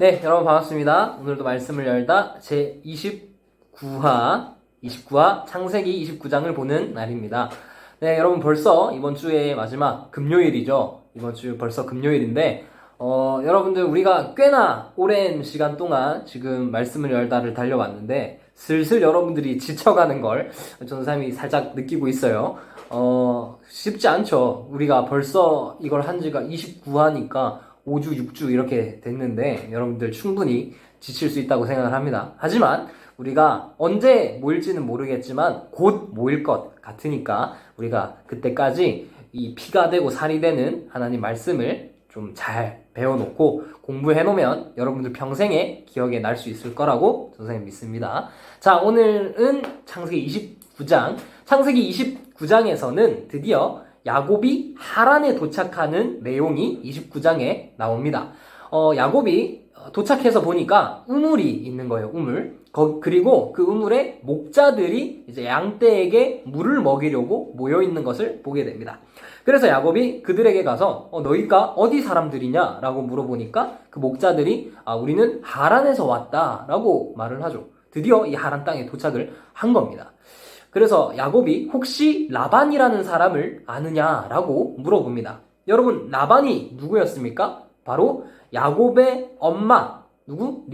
네, 여러분 반갑습니다. 오늘도 말씀을 열다 제 29화 창세기 29장을 보는 날입니다. 네, 여러분 벌써 이번 주의 마지막 금요일이죠. 이번 주 벌써 금요일인데 여러분들 우리가 꽤나 오랜 시간 동안 지금 말씀을 열다를 달려왔는데 슬슬 여러분들이 지쳐가는 걸 전사님이 살짝 느끼고 있어요. 쉽지 않죠. 우리가 벌써 이걸 한 지가 29화니까 5주, 6주 이렇게 됐는데 여러분들 충분히 지칠 수 있다고 생각을 합니다. 하지만 우리가 언제 모일지는 모르겠지만 곧 모일 것 같으니까 우리가 그때까지 이 피가 되고 살이 되는 하나님 말씀을 좀 잘 배워놓고 공부해놓으면 여러분들 평생에 기억에 날 수 있을 거라고 선생님 믿습니다. 자, 오늘은 창세기 29장. 창세기 29장에서는 드디어 야곱이 하란에 도착하는 내용이 29장에 나옵니다. 야곱이 도착해서 보니까 우물이 있는 거예요. 우물. 그리고 그 우물에 목자들이 이제 양떼에게 물을 먹이려고 모여 있는 것을 보게 됩니다. 그래서 야곱이 그들에게 가서 너희가 어디 사람들이냐? 라고 물어보니까 그 목자들이 우리는 하란에서 왔다 라고 말을 하죠. 드디어 이 하란 땅에 도착을 한 겁니다. 그래서 야곱이 혹시 라반이라는 사람을 아느냐라고 물어봅니다. 여러분, 라반이 누구였습니까? 바로 야곱의 엄마, 누구?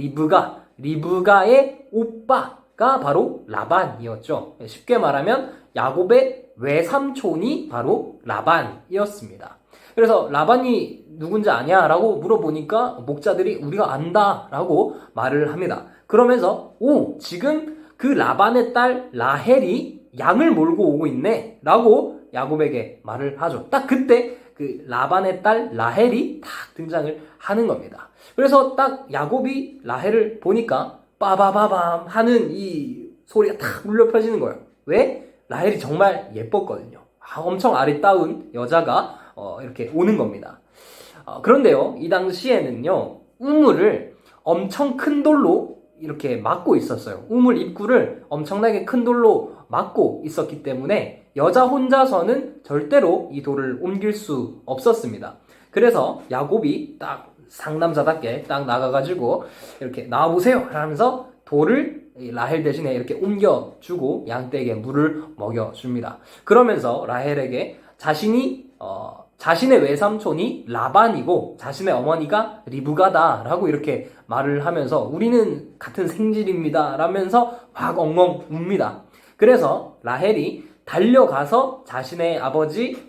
리브가의 오빠가 바로 라반이었죠. 쉽게 말하면 야곱의 외삼촌이 바로 라반이었습니다. 그래서 라반이 누군지 아냐라고 물어보니까 목자들이 우리가 안다라고 말을 합니다. 그러면서 지금 그 라반의 딸 라헬이 양을 몰고 오고 있네 라고 야곱에게 말을 하죠. 딱 그때 그 라반의 딸 라헬이 딱 등장을 하는 겁니다. 그래서 딱 야곱이 라헬을 보니까 빠바바밤 하는 이 소리가 탁 울려 퍼지는 거예요. 왜? 라헬이 정말 예뻤거든요. 엄청 아리따운 여자가 이렇게 오는 겁니다. 그런데요, 이 당시에는요, 우물을 엄청 큰 돌로 이렇게 막고 있었어요. 우물 입구를 엄청나게 큰 돌로 막고 있었기 때문에 여자 혼자서는 절대로 이 돌을 옮길 수 없었습니다. 그래서 야곱이 딱 상남자답게 딱 나가가지고 이렇게 나와보세요 하면서 돌을 라헬 대신에 이렇게 옮겨주고 양떼에게 물을 먹여줍니다. 그러면서 라헬에게 자신의 외삼촌이 라반이고 자신의 어머니가 리브가다라고 이렇게 말을 하면서 우리는 같은 생질입니다 라면서 확 엉엉 웁니다. 그래서 라헬이 달려가서 자신의 아버지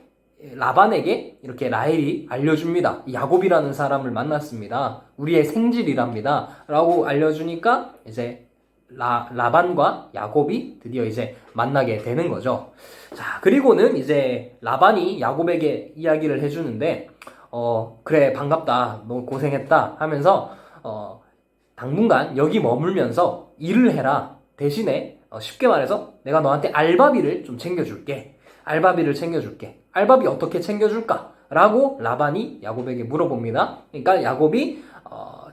라반에게 이렇게 라헬이 알려줍니다. 야곱이라는 사람을 만났습니다. 우리의 생질이랍니다 라고 알려주니까 이제 라반과 야곱이 드디어 이제 만나게 되는 거죠. 자, 그리고는 이제 라반이 야곱에게 이야기를 해주는데 그래 반갑다 너 고생했다 하면서 당분간 여기 머물면서 일을 해라. 대신에 쉽게 말해서 내가 너한테 알바비를 좀 챙겨줄게. 알바비 어떻게 챙겨줄까? 라고 라반이 야곱에게 물어봅니다. 그러니까 야곱이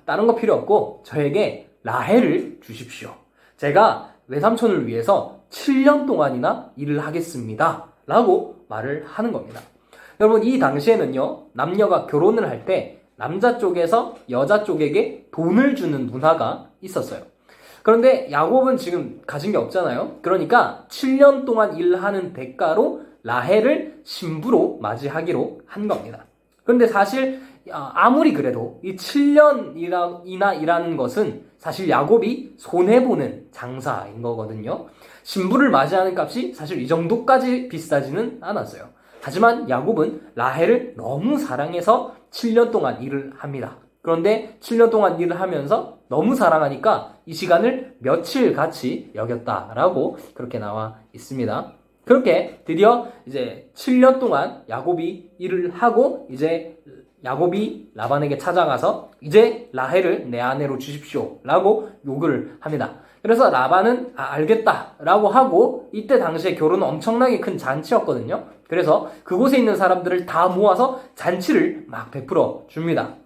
다른 거 필요 없고 저에게 라헬을 주십시오. 제가 외삼촌을 위해서 7년 동안이나 일을 하겠습니다. 라고 말을 하는 겁니다. 여러분, 이 당시에는요, 남녀가 결혼을 할 때 남자 쪽에서 여자 쪽에게 돈을 주는 문화가 있었어요. 그런데 야곱은 지금 가진 게 없잖아요. 그러니까 7년 동안 일하는 대가로 라헬을 신부로 맞이하기로 한 겁니다. 그런데 사실 아무리 그래도 이 7년이나 일하는 것은 사실 야곱이 손해보는 장사인 거거든요. 신부를 맞이하는 값이 사실 이 정도까지 비싸지는 않았어요. 하지만 야곱은 라헬을 너무 사랑해서 7년 동안 일을 합니다. 그런데 7년 동안 일을 하면서 너무 사랑하니까 이 시간을 며칠 같이 여겼다라고 그렇게 나와 있습니다. 그렇게 드디어 이제 7년 동안 야곱이 일을 하고 이제 야곱이 라반에게 찾아가서 이제 라헬을 내 아내로 주십시오 라고 요구를 합니다. 그래서 라반은 알겠다 라고 하고 이때 당시에 결혼은 엄청나게 큰 잔치였거든요. 그래서 그곳에 있는 사람들을 다 모아서 잔치를 막 베풀어 줍니다.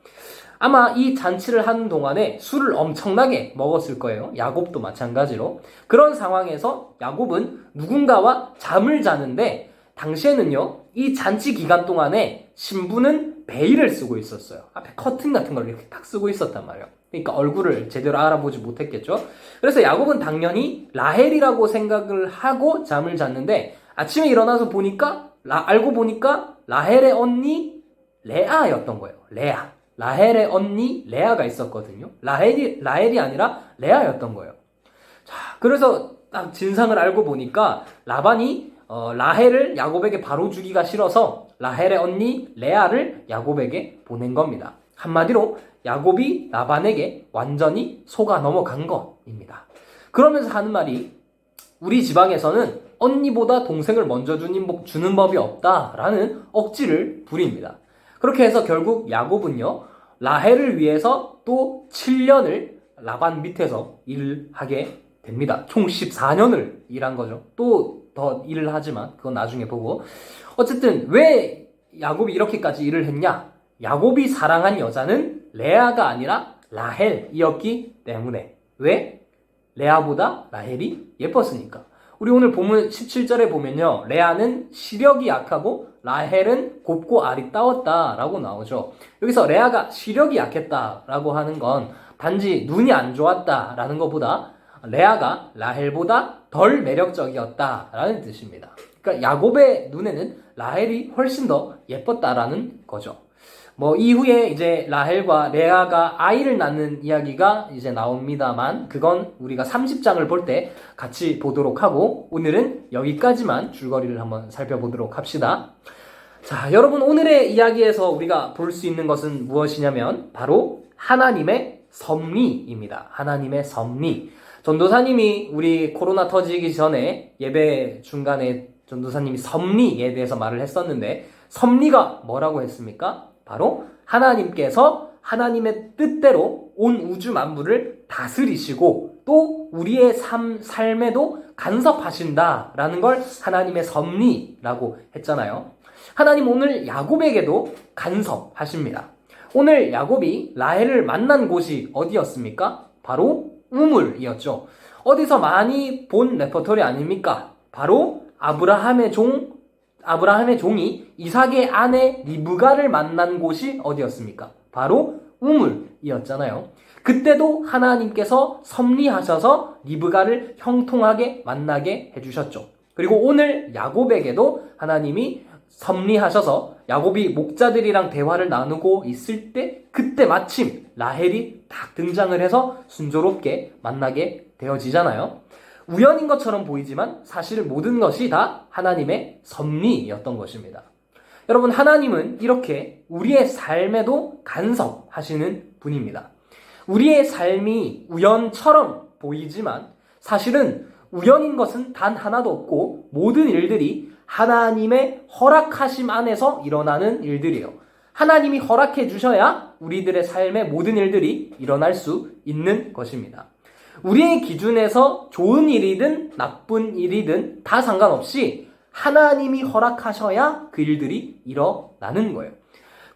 아마 이 잔치를 하는 동안에 술을 엄청나게 먹었을 거예요. 야곱도 마찬가지로. 그런 상황에서 야곱은 누군가와 잠을 자는데 당시에는요, 이 잔치 기간 동안에 신부는 베일을 쓰고 있었어요. 앞에 커튼 같은 걸 이렇게 딱 쓰고 있었단 말이에요. 그러니까 얼굴을 제대로 알아보지 못했겠죠. 그래서 야곱은 당연히 라헬이라고 생각을 하고 잠을 잤는데 아침에 일어나서 보니까 알고 보니까 라헬의 언니 레아였던 거예요. 레아. 라헬의 언니 레아가 있었거든요. 라헬이 아니라 레아였던 거예요. 자, 그래서 딱 진상을 알고 보니까 라반이 라헬을 야곱에게 바로 주기가 싫어서 라헬의 언니 레아를 야곱에게 보낸 겁니다. 한마디로 야곱이 라반에게 완전히 속아 넘어간 것입니다. 그러면서 하는 말이 우리 지방에서는 언니보다 동생을 먼저 주는 법이 없다라는 억지를 부립니다. 그렇게 해서 결국 야곱은요 라헬을 위해서 또 7년을 라반 밑에서 일을 하게 됩니다. 총 14년을 일한 거죠. 또 더 일을 하지만 그건 나중에 보고. 어쨌든 왜 야곱이 이렇게까지 일을 했냐? 야곱이 사랑한 여자는 레아가 아니라 라헬이었기 때문에. 왜? 레아보다 라헬이 예뻤으니까. 우리 오늘 본문 17절에 보면요. 레아는 시력이 약하고 라헬은 곱고 아리따웠다라고 나오죠. 여기서 레아가 시력이 약했다라고 하는 건 단지 눈이 안 좋았다라는 것보다 레아가 라헬보다 덜 매력적이었다라는 뜻입니다. 그러니까 야곱의 눈에는 라헬이 훨씬 더 예뻤다라는 거죠. 뭐 이후에 이제 라헬과 레아가 아이를 낳는 이야기가 이제 나옵니다만 그건 우리가 30장을 볼 때 같이 보도록 하고 오늘은 여기까지만 줄거리를 한번 살펴보도록 합시다. 자, 여러분 오늘의 이야기에서 우리가 볼 수 있는 것은 무엇이냐면 바로 하나님의 섭리입니다. 하나님의 섭리. 전도사님이 우리 코로나 터지기 전에 예배 중간에 전도사님이 섭리에 대해서 말을 했었는데 섭리가 뭐라고 했습니까? 바로 하나님께서 하나님의 뜻대로 온 우주 만물을 다스리시고 또 우리의 삶에도 간섭하신다라는 걸 하나님의 섭리라고 했잖아요. 하나님 오늘 야곱에게도 간섭하십니다. 오늘 야곱이 라헬을 만난 곳이 어디였습니까? 바로 우물이었죠. 어디서 많이 본 레퍼토리 아닙니까? 바로 아브라함의 종이 이삭의 아내 리브가를 만난 곳이 어디였습니까? 바로 우물이었잖아요. 그때도 하나님께서 섭리하셔서 리브가를 형통하게 만나게 해주셨죠. 그리고 오늘 야곱에게도 하나님이 섭리하셔서 야곱이 목자들이랑 대화를 나누고 있을 때 그때 마침 라헬이 딱 등장을 해서 순조롭게 만나게 되어지잖아요. 우연인 것처럼 보이지만 사실 모든 것이 다 하나님의 섭리였던 것입니다. 여러분 하나님은 이렇게 우리의 삶에도 간섭하시는 분입니다. 우리의 삶이 우연처럼 보이지만 사실은 우연인 것은 단 하나도 없고 모든 일들이 하나님의 허락하심 안에서 일어나는 일들이에요. 하나님이 허락해 주셔야 우리들의 삶의 모든 일들이 일어날 수 있는 것입니다. 우리의 기준에서 좋은 일이든 나쁜 일이든 다 상관없이 하나님이 허락하셔야 그 일들이 일어나는 거예요.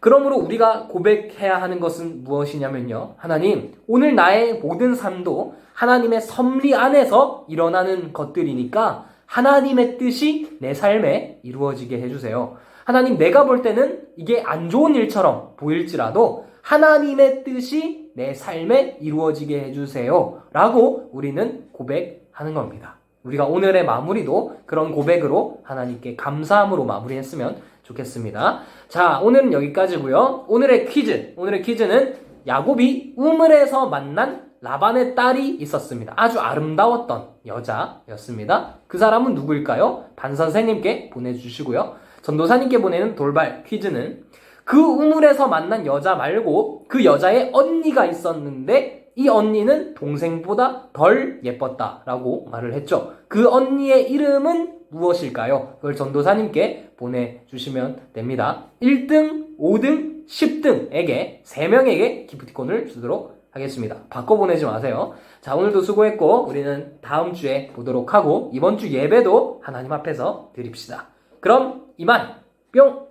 그러므로 우리가 고백해야 하는 것은 무엇이냐면요. 하나님, 오늘 나의 모든 삶도 하나님의 섭리 안에서 일어나는 것들이니까 하나님의 뜻이 내 삶에 이루어지게 해주세요. 하나님, 내가 볼 때는 이게 안 좋은 일처럼 보일지라도 하나님의 뜻이 내 삶에 이루어지게 해주세요. 라고 우리는 고백하는 겁니다. 우리가 오늘의 마무리도 그런 고백으로 하나님께 감사함으로 마무리했으면 좋겠습니다. 자, 오늘은 여기까지고요. 오늘의 퀴즈는 야곱이 우물에서 만난 라반의 딸이 있었습니다. 아주 아름다웠던 여자였습니다. 그 사람은 누구일까요? 반선생님께 보내주시고요. 전도사님께 보내는 돌발 퀴즈는 그 우물에서 만난 여자 말고 그 여자의 언니가 있었는데 이 언니는 동생보다 덜 예뻤다라고 말을 했죠. 그 언니의 이름은 무엇일까요? 그걸 전도사님께 보내주시면 됩니다. 1등, 5등, 10등에게 3명에게 기프티콘을 주도록 하겠습니다. 바꿔 보내지 마세요. 자, 오늘도 수고했고 우리는 다음 주에 보도록 하고 이번 주 예배도 하나님 앞에서 드립시다. 그럼 이만 뿅!